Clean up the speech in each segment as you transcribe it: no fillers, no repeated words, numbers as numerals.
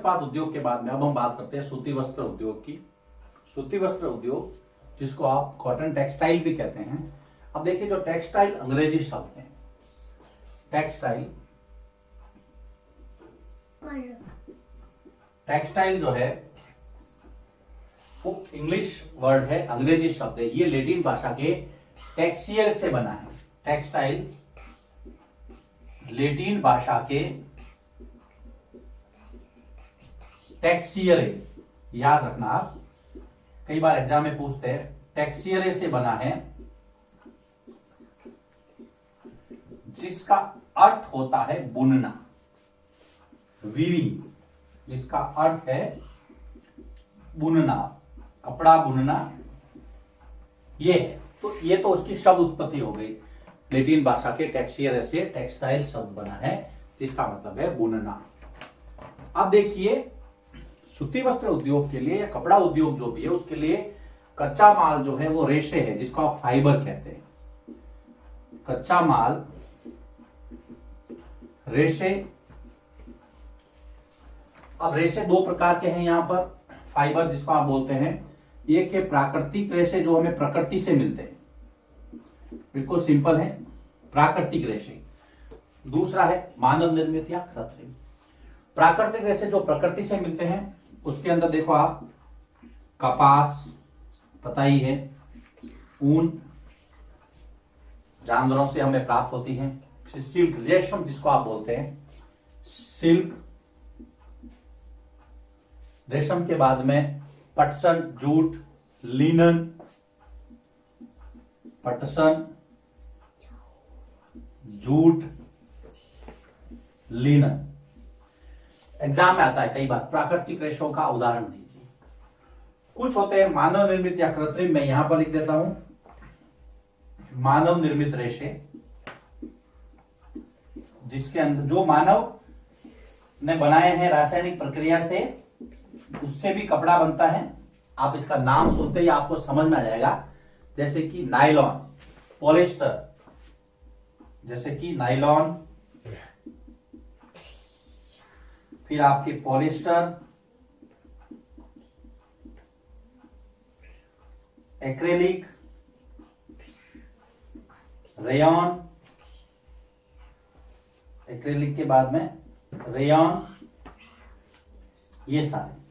इस्पात उद्योग के बाद में अब हम बात करते हैं सूती वस्त्र उद्योग की। सूती वस्त्र उद्योग, जिसको आप कॉटन टेक्सटाइल भी कहते हैं। अब देखिए, जो टेक्सटाइल अंग्रेजी शब्द है, टेक्सटाइल जो है वो इंग्लिश वर्ड है, अंग्रेजी शब्द है। ये लैटिन भाषा के टेक्सियर से बना है। टेक्सटाइल लैटिन भाषा के टेक्सियरे, याद रखना आप, कई बार एग्जाम में पूछते हैं। टेक्सियरे से बना है, जिसका अर्थ होता है बुनना, वीविंग, जिसका अर्थ है बुनना, कपड़ा बुनना, ये है। तो ये तो उसकी शब्द उत्पत्ति हो गई। लैटिन भाषा के टेक्सियरे से टेक्सटाइल शब्द बना है, जिसका मतलब है बुनना। अब देखिए, सूती वस्त्र उद्योग के लिए या कपड़ा उद्योग जो भी है, उसके लिए कच्चा माल जो है वो रेशे है, जिसको आप फाइबर कहते हैं। कच्चा माल, रेशे। अब रेशे दो प्रकार के हैं यहां पर, फाइबर जिसको आप बोलते हैं। एक है प्राकृतिक रेशे, जो हमें प्रकृति से मिलते हैं, बिल्कुल सिंपल है, प्राकृतिक रेशे। दूसरा है मानव निर्मित या कृत्रिम। प्राकृतिक रेशे जो प्रकृति से मिलते हैं, उसके अंदर देखो आप, कपास पता ही है, ऊन जानवरों से हमें प्राप्त होती है, फिर सिल्क, रेशम जिसको आप बोलते हैं, सिल्क, रेशम के बाद में पटसन, जूट, लिनन, पटसन, जूट, लिनन। एग्जाम में आता है कई बार, प्राकृतिक रेशों का उदाहरण दीजिए। कुछ होते हैं मानव निर्मित या कृत्रिम, मैं यहां पर लिख देता हूं, मानव निर्मित रेशे, जिसके अंदर जो मानव ने बनाए हैं रासायनिक प्रक्रिया से, उससे भी कपड़ा बनता है। आप इसका नाम सुनते ही आपको समझ में आ जाएगा, जैसे कि नायलॉन, पॉलिस्टर, जैसे कि नायलॉन, फिर आपके पॉलिस्टर, एक्रेलिक, रेयॉन, एक्रेलिक के बाद में रेयॉन, ये सारे,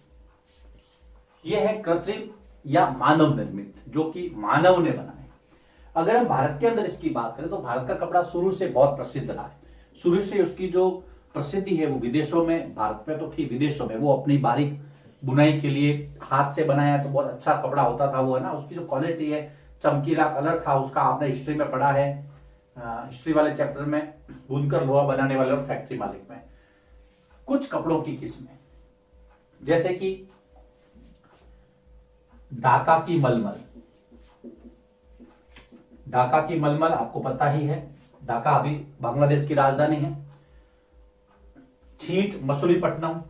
ये है कृत्रिम या मानव निर्मित, जो कि मानव ने बनाए। अगर हम भारत के अंदर इसकी बात करें तो भारत का कपड़ा शुरू से बहुत प्रसिद्ध रहा है। शुरू से उसकी जो प्रसिद्धि है वो विदेशों में, भारत में तो ठीक, विदेशों में वो अपनी बारीक बुनाई के लिए हाथ से बनाया तो बहुत अच्छा कपड़ा होता था वो, है ना। उसकी जो क्वालिटी है, चमकीला कलर था उसका, आपने हिस्ट्री में पढ़ा है, हिस्ट्री वाले चैप्टर में, बुनकर लोहा बनाने वाले और फैक्ट्री मालिक में। कुछ कपड़ों की किस्में, जैसे कि ढाका की मलमल। ढाका की मलमल आपको पता ही है, ढाका अभी बांग्लादेश की राजधानी है। छींट, मसूलीपट्टनम,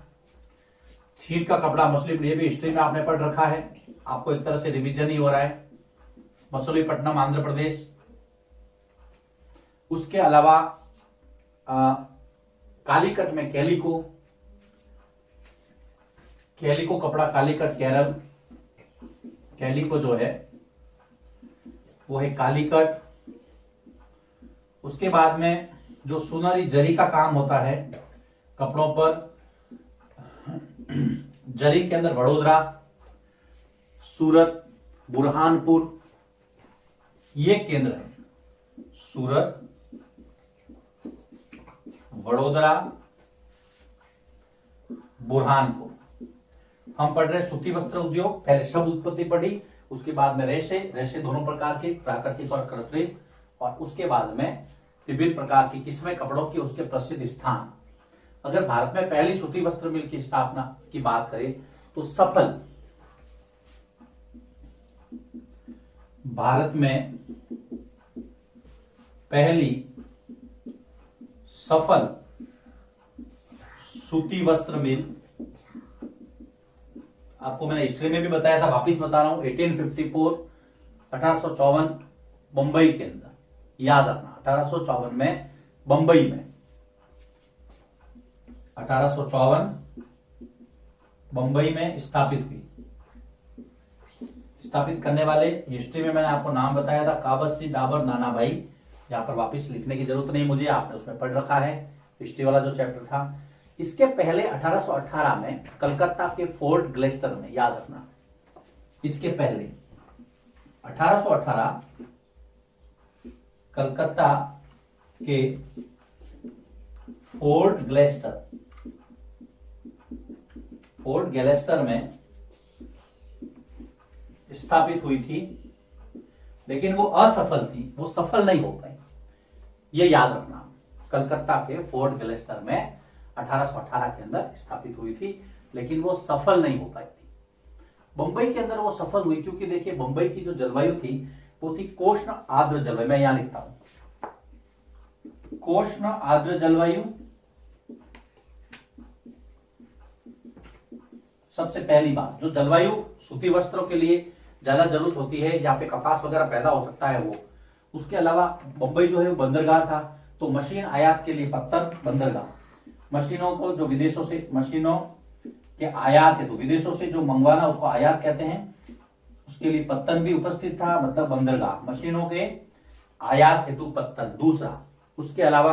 छींट का कपड़ा, मसूली, ये भी हिस्ट्री में आपने पढ़ रखा है, आपको एक तरह से रिवीजन ही हो रहा है। मसूलीपट्टनम आंध्र प्रदेश। उसके अलावा कालीकट में कैलिको, कैलिको कपड़ा, कालीकट केरल, कैलिको जो है वो है कालीकट। उसके बाद में जो सुनहरी जरी का काम होता है कपड़ों पर, जरी के अंदर वडोदरा, सूरत, बुरहानपुर, ये केंद्र है। सूरत, वडोदरा, बुरहानपुर। हम पढ़ रहे सूती वस्त्र उद्योग, पहले शब्द उत्पत्ति पढ़ी, उसके बाद में रेशे, रेशे दोनों प्रकार के, प्राकृतिक और कृत्रिम, और उसके बाद में विभिन्न प्रकार की किस्में कपड़ों की, उसके प्रसिद्ध स्थान। अगर भारत में पहली सूती वस्त्र मिल की स्थापना की बात करें तो सफल, भारत में पहली सफल सूती वस्त्र मिल, आपको मैंने हिस्ट्री में भी बताया था, वापिस बता रहा हूं, 1854, 1854 बंबई के अंदर, याद रखना, 1854 में बंबई में, 1854 बंबई में स्थापित हुई। स्थापित करने वाले हिस्ट्री में मैंने आपको नाम बताया था, काबस डाबर नानाभाई। यहाँ पर वापस लिखने की जरूरत नहीं मुझे, आपने उसमें पढ़ रखा है हिस्ट्री वाला जो चैप्टर था। इसके पहले 1818 में कलकत्ता के फोर्ट ग्लेस्टर में, याद रखना, इसके पहले 1818 कलकत्ता के फोर्ट ग्लेस्टर में स्थापित हुई थी, लेकिन वो असफल थी, वो सफल नहीं हो पाई। ये याद रखना, कलकत्ता के फोर्ट ग्लेस्टर में 1818 के अंदर स्थापित हुई थी, लेकिन वो सफल नहीं हो पाई थी। बंबई के अंदर वो सफल हुई क्योंकि देखिए बंबई की जो जलवायु थी वो थी कोष्ण आर्द्र जलवायु। मैं यहां लिखता हूं कोष्ण आर्द्र जलवायु। सबसे पहली बात, जो जलवायु सूती वस्त्रों के लिए ज्यादा जरूरत होती है, जहाँ पे कपास वगैरह पैदा हो सकता है वो, उसके अलावा बंबई जो है वो बंदरगाह था, तो मशीन आयात के लिए पत्तन बंदरगाह, मशीनों को जो विदेशों से, मशीनों के आयात है तो विदेशों से जो मंगवाना उसको आयात कहते हैं, उसके लिए पत्तन भी उपस्थित था, मतलब बंदरगाह, मशीनों के आयात हेतु पत्तन। दूसरा, उसके अलावा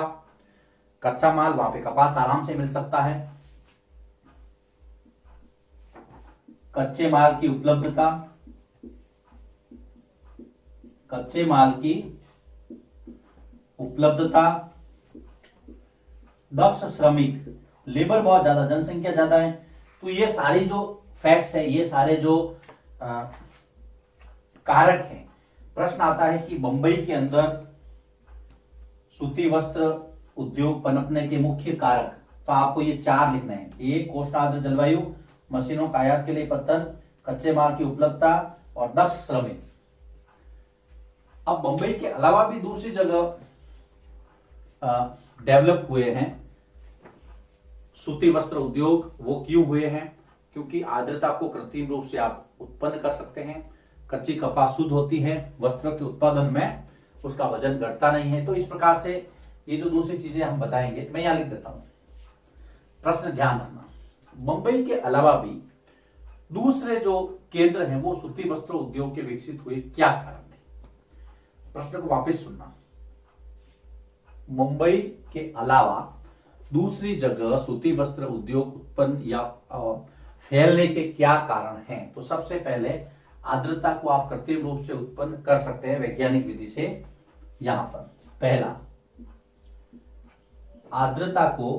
कच्चा माल, वहां पे कपास आराम से मिल सकता है, कच्चे माल की उपलब्धता, कच्चे माल की उपलब्धता, दक्ष श्रमिक, लेबर बहुत ज्यादा, जनसंख्या ज्यादा है, तो ये सारी जो फैक्ट्स है, ये सारे जो कारक हैं। प्रश्न आता है कि बंबई के अंदर सूती वस्त्र उद्योग पनपने के मुख्य कारक, तो आपको ये 4 लिखना है। एक, कोष्ण आर्द्र जलवायु, मशीनों का आयात के लिए पत्तन, कच्चे माल की उपलब्धता और दक्ष श्रमिक। अब बंबई के अलावा भी दूसरी जगह डेवलप हुए हैं सूती वस्त्र उद्योग। वो क्यों हुए हैं? क्योंकि आर्द्रता को कृत्रिम रूप से आप उत्पन्न कर सकते हैं, कच्ची कपास शुद्ध होती है, वस्त्र के उत्पादन में उसका वजन घटता नहीं है। तो इस प्रकार से ये जो दूसरी चीजें हम बताएंगे, मैं यहां लिख देता हूं, प्रश्न ध्यान रखना। मुंबई के अलावा भी दूसरे जो केंद्र हैं वो सूती वस्त्र उद्योग के विकसित हुए, क्या कारण थे? प्रश्न को वापस सुनना। मुंबई के अलावा दूसरी जगह सूती वस्त्र उद्योग उत्पन्न या फैलने के क्या कारण हैं? तो सबसे पहले आर्द्रता को आप कृत्रिम रूप से उत्पन्न कर सकते हैं वैज्ञानिक विधि से। यहां पर पहला, आर्द्रता को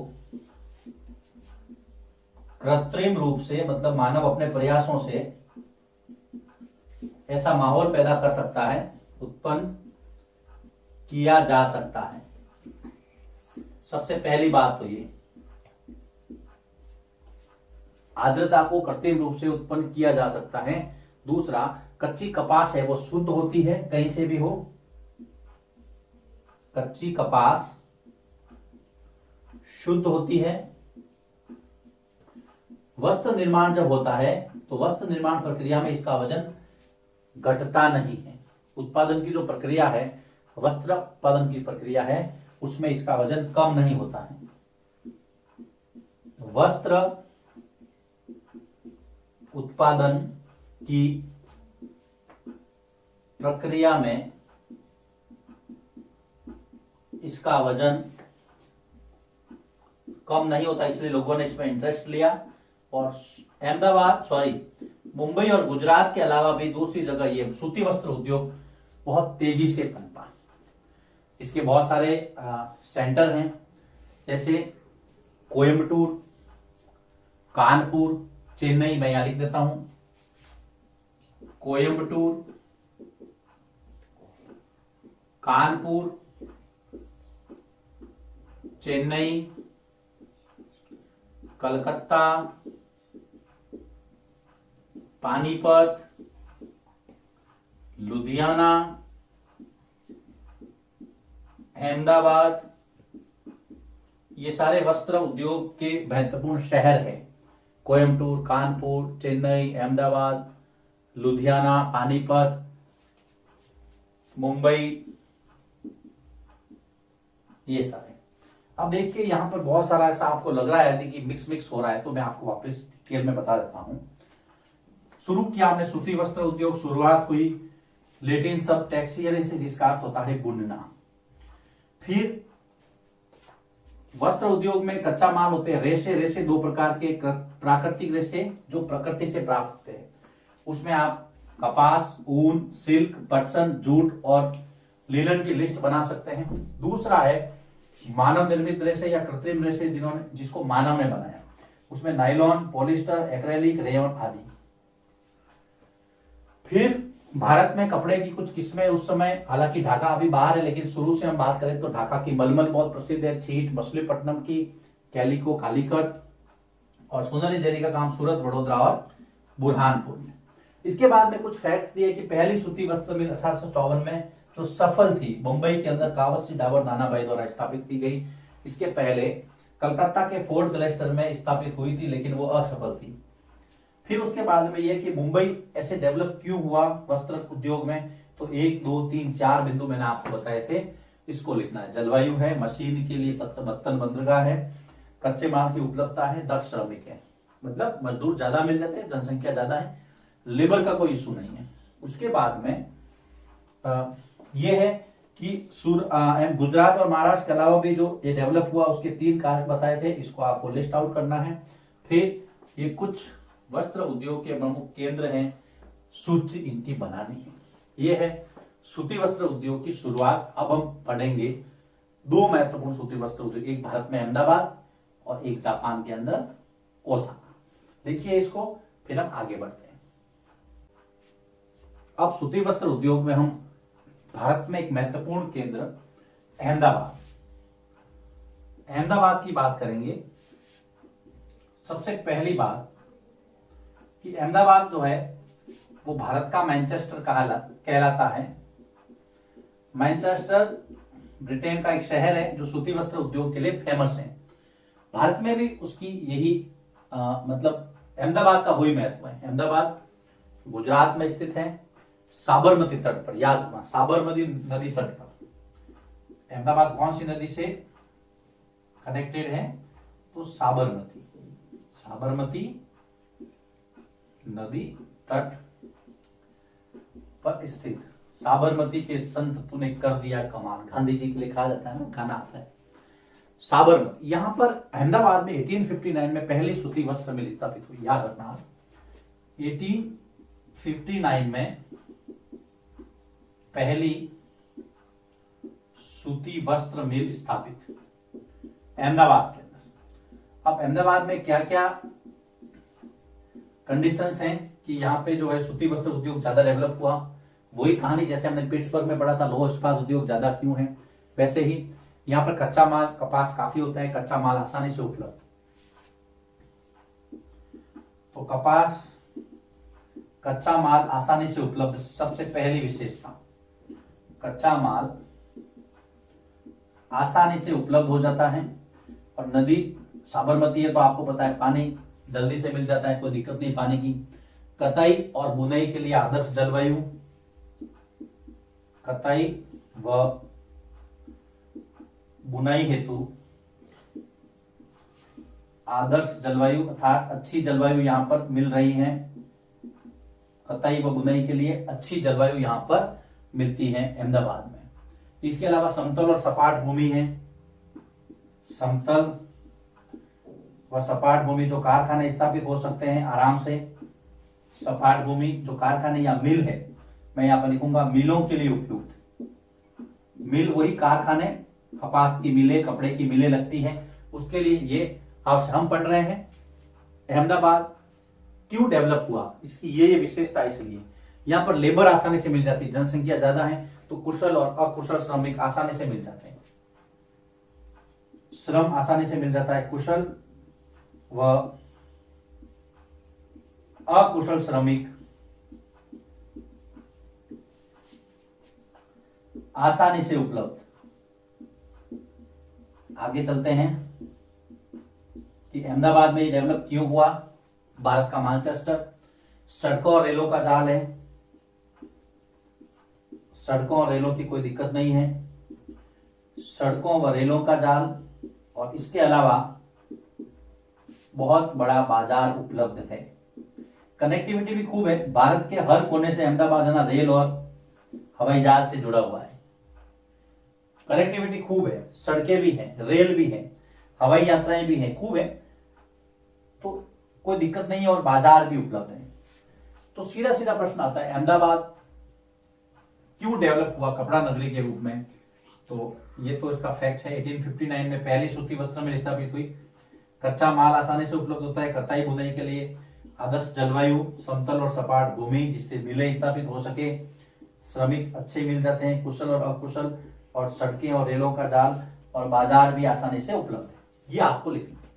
कृत्रिम रूप से, मतलब मानव अपने प्रयासों से ऐसा माहौल पैदा कर सकता है, उत्पन्न किया जा सकता है। सबसे पहली बात तो ये, आर्द्रता को कृत्रिम रूप से उत्पन्न किया जा सकता है। दूसरा, कच्ची कपास है वो शुद्ध होती है, कहीं से भी हो, कच्ची कपास शुद्ध होती है। वस्त्र निर्माण जब होता है तो वस्त्र निर्माण प्रक्रिया में इसका वजन घटता नहीं है। उत्पादन की जो प्रक्रिया है, वस्त्र उत्पादन की प्रक्रिया है, उसमें इसका वजन कम नहीं होता है। वस्त्र उत्पादन की प्रक्रिया में इसका वजन कम नहीं होता, इसलिए लोगों ने इसमें इंटरेस्ट लिया। और मुंबई और गुजरात के अलावा भी दूसरी जगह ये सूती वस्त्र उद्योग बहुत तेजी से पनपा। इसके बहुत सारे सेंटर हैं, जैसे कोयम्बटूर, कानपुर, चेन्नई। मैं यहां लिख देता हूं, कोयम्बटूर, कानपुर, चेन्नई, कलकत्ता, पानीपत, लुधियाना, अहमदाबाद, ये सारे वस्त्र उद्योग के महत्वपूर्ण शहर हैं। कोयम्बटूर, कानपुर, चेन्नई, अहमदाबाद, लुधियाना, पानीपत, मुंबई, ये सारे। अब देखिए यहां पर बहुत सारा ऐसा आपको लग रहा है कि मिक्स हो रहा है, तो मैं आपको वापस डिटेल में बता देता हूं। शुरू किया हमने सूती वस्त्र उद्योग, शुरुआत हुई लेटिन सब टेक्सचर से, जिसका अर्थ होता है बुनना। फिर वस्त्र उद्योग में कच्चा माल होते हैं रेशे। रेशे दो प्रकार के, प्राकृतिक रेशे जो प्रकृति से प्राप्त होते हैं, उसमें आप कपास, ऊन, सिल्क, पटसन, जूट और लिनन की लिस्ट बना सकते हैं। दूसरा है मानव निर्मित रेशे या कृत्रिम रेशे, जिसको मानव ने बनाया, उसमें नायलॉन, पॉलिस्टर, एक्रेलिक, रेयन आदि। फिर भारत में कपड़े की कुछ किस्में उस समय, हालांकि ढाका अभी बाहर है, लेकिन शुरू से हम बात करें तो ढाका की मलमल बहुत प्रसिद्ध है, छीट मछलीपट्टनम की, कैलिको, कालीकट और सुनहरी जरी का काम सूरत, वडोदरा और बुरहानपुर में। इसके बाद में कुछ फैक्ट्स दिए कि पहली सूती वस्त्र मिल 1854 में जो सफल थी, मुंबई के अंदर कावसी डाबर नानाभाई द्वारा स्थापित की गई। इसके पहले कलकत्ता के फोर्ट ग्लेस्टर में स्थापित हुई थी, लेकिन वो असफल थी। फिर उसके बाद में यह कि मुंबई ऐसे डेवलप क्यों हुआ वस्त्र उद्योग में, तो 1, 2, 3, 4 बिंदु मैंने आपको बताए थे, इसको लिखना है। जलवायु है, मशीन के लिए बर्तन बंदरगाह है, कच्चे माल की उपलब्धता है, दक्ष श्रमिक है, मतलब मजदूर ज्यादा मिल जाते हैं, जनसंख्या ज्यादा है, लेबर का कोई इशू नहीं है। उसके बाद में यह है कि गुजरात और महाराष्ट्र के अलावा भी जो ये डेवलप हुआ उसके 3 कारक बताए थे, इसको आपको लिस्ट आउट करना है। फिर ये कुछ वस्त्र उद्योग के प्रमुख केंद्र हैं, सूची इनकी बनानी है। ये है सूती वस्त्र उद्योग की शुरुआत। अब हम पढ़ेंगे 2 महत्वपूर्ण सूती वस्त्र उद्योग, एक भारत में अहमदाबाद और एक जापान के अंदर ओसाका। देखिए इसको, फिर हम आगे बढ़ते हैं। अब सूती वस्त्र उद्योग में हम भारत में एक महत्वपूर्ण केंद्र अहमदाबाद की बात करेंगे। सबसे पहली बात कि अहमदाबाद जो है वो भारत का मैनचेस्टर कहलाता है। मैनचेस्टर ब्रिटेन का एक शहर है जो सूती वस्त्र उद्योग के लिए फेमस है। भारत में भी उसकी यही मतलब अहमदाबाद का वही महत्व है। अहमदाबाद गुजरात में स्थित है, साबरमती तट पर, याद रखना साबरमती नदी तट पर। अहमदाबाद कौन सी नदी से कनेक्टेड है, तो साबरमती नदी तट पर स्थित। साबरमती के संत तूने कर दिया कमाल, गांधी जी के लिए कहा जाता है ना, गाना आता है। साबरमती, यहां पर अहमदाबाद में 1859 में पहली सूती वस्त्र मिल स्थापित हुई, याद रखना। 1859 में पहली सूती वस्त्र मिल स्थापित अहमदाबाद के अंदर। अब अहमदाबाद में क्या क्या कंडीशंस हैं कि यहाँ पे जो है सूती वस्त्र उद्योग ज्यादा डेवलप हुआ। वही कहानी जैसे हमने पिट्सबर्ग में पढ़ा था, लौह इस्पात उद्योग ज्यादा क्यों है, वैसे ही यहाँ पर कच्चा माल, कपास काफी होता है, कच्चा माल आसानी से उपलब्ध। तो कपास, कच्चा माल आसानी से उपलब्ध, सबसे पहली विशेषता, कच्चा माल आसानी से उपलब्ध हो जाता है। और नदी साबरमती है तो आपको पता है पानी जल्दी से मिल जाता है, कोई दिक्कत नहीं पानी की। कताई और बुनाई के लिए आदर्श जलवायु, कताई व बुनाई हेतु आदर्श जलवायु अर्थात अच्छी जलवायु यहां पर मिल रही है। कताई व बुनाई के लिए अच्छी जलवायु यहां पर मिलती है अहमदाबाद में। इसके अलावा समतल और सपाट भूमि है। समतल व सपाट भूमि जो कारखाने स्थापित हो सकते हैं आराम से। सपाट भूमि जो कारखाने या मिल है, मैं यहां पर लिखूंगा मिलों के लिए उपयुक्त। मिल वही कारखाने, कपास की मिलें, कपड़े की मिलें लगती हैं, उसके लिए ये हम पढ़ रहे हैं। अहमदाबाद क्यों डेवलप हुआ, इसकी ये विशेषता, इसलिए यहां पर लेबर आसानी से मिल जाती है, जनसंख्या ज्यादा है तो कुशल और अकुशल श्रमिक आसानी से मिल जाते हैं। श्रम आसानी से मिल जाता है, कुशल व अकुशल श्रमिक आसानी से उपलब्ध। आगे चलते हैं कि अहमदाबाद में ये डेवलप क्यों हुआ। भारत का मैनचेस्टर, सड़कों और रेलों का जाल है, सड़कों और रेलों की कोई दिक्कत नहीं है, सड़कों व रेलों का जाल। और इसके अलावा बहुत बड़ा बाजार उपलब्ध है। कनेक्टिविटी भी खूब है, भारत के हर कोने से अहमदाबाद है ना रेल और हवाई जहाज से जुड़ा हुआ है। कनेक्टिविटी खूब है, सड़कें भी हैं, रेल भी है, हवाई यात्राएं भी हैं, खूब है, तो कोई दिक्कत नहीं है, और बाजार भी उपलब्ध है। तो सीधा सीधा प्रश्न आता है, अहमदाबाद क्यों डेवलप हुआ कपड़ा नगरी के रूप में? तो ये तो इसका फैक्ट है। 1859 में पहली सूती वस्त्र मिल स्थापित हुई। कच्चा माल आसानी से उपलब्ध होता है कताई बुनाई के लिए। आदर्श जलवायु, समतल और सपाट भूमि जिससे मिलें स्थापित हो सके। श्रमिक अच्छे मिल जाते हैं, कुशल और अकुशल, और सड़कें और रेलों का जाल, और बाजार भी आसानी से उपलब्ध है। ये आपको लिखना है।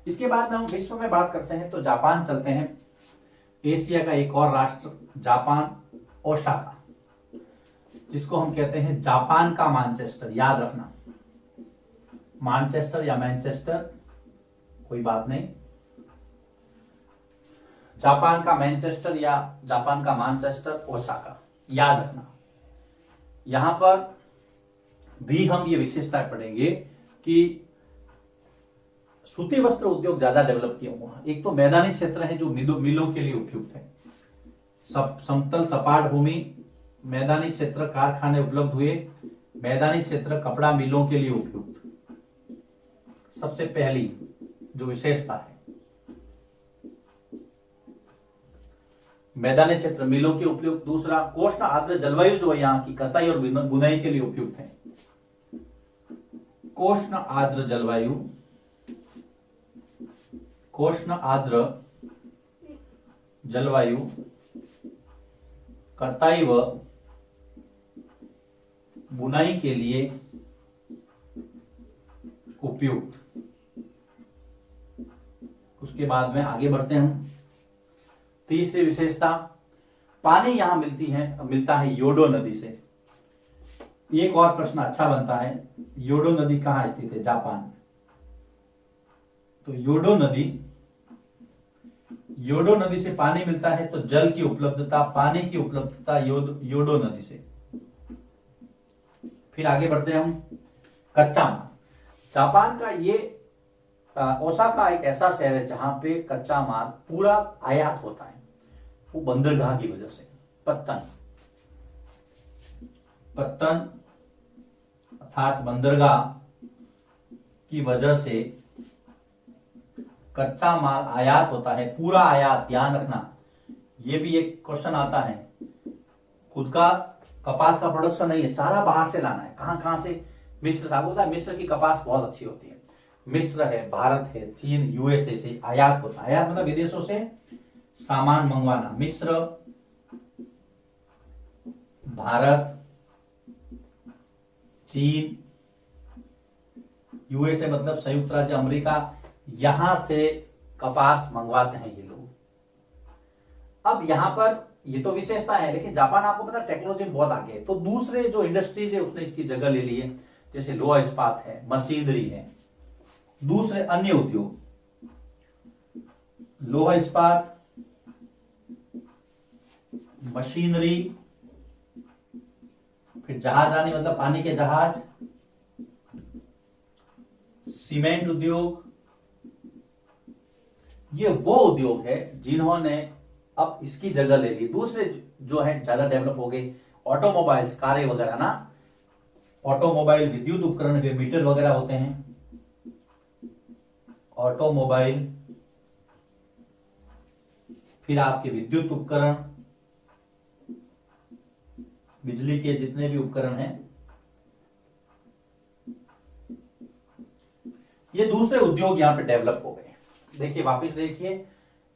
इसके बाद में हम विश्व में बात करते हैं तो जापान चलते हैं। एशिया का एक और राष्ट्र जापान, ओसाका, जिसको हम कहते हैं जापान का मैनचेस्टर। याद रखना, मैनचेस्टर या मैनचेस्टर कोई बात नहीं, जापान का मैनचेस्टर या जापान का मैनचेस्टर, ओसाका, याद रखना। यहां पर भी हम ये विशेषता पढ़ेंगे कि सूती वस्त्र उद्योग ज्यादा डेवलप किया हुआ। एक तो मैदानी क्षेत्र है जो मिलों के लिए उपयुक्त है। समतल सपाट भूमि, मैदानी क्षेत्र कारखाने उपलब्ध हुए, मैदानी क्षेत्र कपड़ा मिलों के लिए उपयुक्त। सबसे पहली जो विशेषता है, मैदानी क्षेत्र मिलों के उपयुक्त। दूसरा, कोष्ण आर्द्र जलवायु जो है यहाँ की कताई और बुनाई के लिए उपयुक्त है। कोष्ण आर्द्र जलवायु, कोष्ण आर्द्र जलवायु कताई व बुनाई के लिए उपयुक्त। उसके बाद में आगे बढ़ते हैं हम। तीसरी विशेषता, पानी यहां मिलता है योडो नदी से। एक और प्रश्न अच्छा बनता है, योडो नदी कहां स्थित है? जापान। तो योडो नदी से पानी मिलता है, तो जल की उपलब्धता, पानी की उपलब्धता योडो नदी से। फिर आगे बढ़ते हैं हम। कच्चा माल, जापान का ये ओसाका एक ऐसा शहर है जहां पे कच्चा माल पूरा आयात होता है, वो बंदरगाह की वजह से। पत्तन अर्थात बंदरगाह की वजह से कच्चा माल आयात होता है, पूरा आयात। ध्यान रखना, ये भी एक क्वेश्चन आता है। खुद का कपास का प्रोडक्शन नहीं है, सारा बाहर से लाना है। कहां से? मिस्र से। आपको पता है मिस्र की कपास बहुत अच्छी होती है। मिस्र है, भारत है, चीन, यूएसए से आयात होता है। आयात मतलब विदेशों से सामान मंगवाना। मिस्र, भारत, चीन, यूएसए मतलब संयुक्त राज्य अमेरिका, यहां से कपास मंगवाते हैं ये लोग। अब यहां पर ये तो विशेषता है, लेकिन जापान आपको पता है टेक्नोलॉजी में बहुत आगे है। तो दूसरे जो इंडस्ट्रीज है उसने इसकी जगह ले ली है, जैसे लोहा इस्पात है, मशीनरी है। दूसरे अन्य उद्योग, लोहा इस्पात, मशीनरी, फिर जहाजरानी मतलब पानी के जहाज, सीमेंट उद्योग, ये वो उद्योग है जिन्होंने अब इसकी जगह ले ली। दूसरे जो है ज्यादा डेवलप हो गए। ऑटोमोबाइल्स, कारें वगैरह ना, ऑटोमोबाइल, विद्युत उपकरण के मीटर वगैरह होते हैं। ऑटोमोबाइल, फिर आपके विद्युत उपकरण, बिजली के जितने भी उपकरण हैं, ये दूसरे उद्योग यहां पे डेवलप हो गए। देखिए वापस देखिए,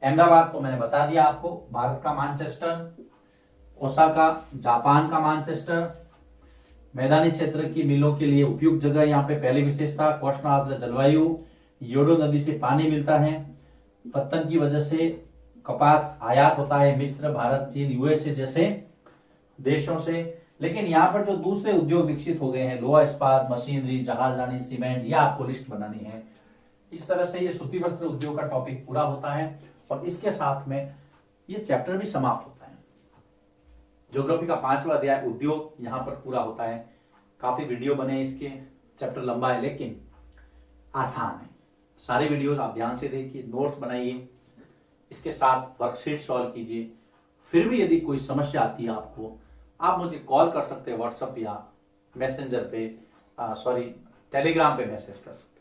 अहमदाबाद को मैंने बता दिया आपको, भारत का मैनचेस्टर। ओसाका जापान का मैनचेस्टर। मैदानी क्षेत्र की मिलों के लिए उपयुक्त जगह। यहाँ पे पहली विशेषता कोष्ण आर्द्र जलवायु, योडो नदी से पानी मिलता है, पत्तन की वजह से कपास आयात होता है मिस्र, भारत, चीन, यूएसए जैसे देशों से। लेकिन यहाँ पर जो दूसरे उद्योग विकसित हो गए हैं, लोहा इस्पात, मशीनरी, जहाजरानी, सीमेंट, ये आपको लिस्ट बनानी है। इस तरह से ये सूती वस्त्र उद्योग का टॉपिक पूरा होता है और इसके साथ में ये चैप्टर भी समाप्त होता है। ज्योग्राफी का 5वां अध्याय उद्योग यहां पर पूरा होता है। काफी वीडियो बने इसके, चैप्टर लंबा है लेकिन आसान है। सारे वीडियोस आप ध्यान से देखिए, नोट्स बनाइए, इसके साथ वर्कशीट सॉल्व कीजिए। फिर भी यदि कोई समस्या आती है आपको, आप मुझे कॉल कर सकते हैं व्हाट्सएप या मैसेंजर पे, टेलीग्राम पे मैसेज कर सकते हैं।